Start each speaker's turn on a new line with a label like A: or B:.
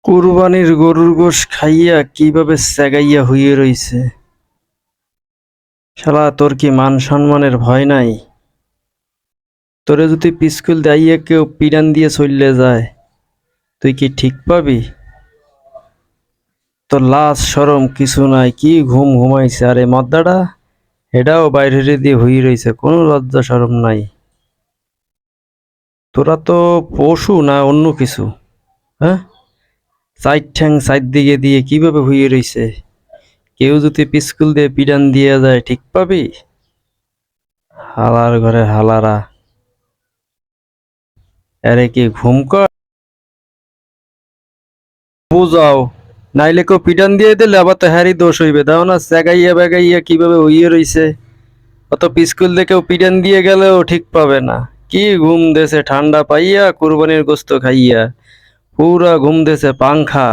A: কুরবানির গরুর গোশ খাইয়া কিভাবে চেগাইয়া হইয়া রইছে। শালা তোর কি মান সম্মানের ভয় নাই? তোরে যদি পিস্কুল দাইয়া কেউ পিডান দিয়ে চললে যায়, তুই কি ঠিক পাবি? তোর লাজ সরম কিছু নাই, কি ঘুম ঘুমাইছে। আরে মদ্দাটা এটাও বাইরে দিয়ে হয়ে রইছে, কোনো লজ্জা সরম নাই। তোরা তো পশু না অন্য কিছু? হ্যাঁ, সাইড ঠ্যাং সাইড দিকে দিয়ে কিভাবে হইয়ে রইছে। কেউ যদি পিস্কুল দিয়ে পিডান দিয়ে যায়, ঠিক পাবি? হালার ঘরে হালারা, আরে কি ঘুম কর? বুঝাও, নাইলে কেউ পিটান দিয়ে দিলে আবার তো হ্যারি দোষ হইবে। দাও না চেগাইয়া বেগাইয়া কিভাবে হইয়ে রইছে। অত পিস্কুল দিয়ে কেউ পিটান দিয়ে গেলেও ঠিক পাবে না। কি ঘুম দেছে ঠান্ডা পাইয়া কুরবানির গোস্ত খাইয়া, পুরা ঘুম দেছে পাংখা।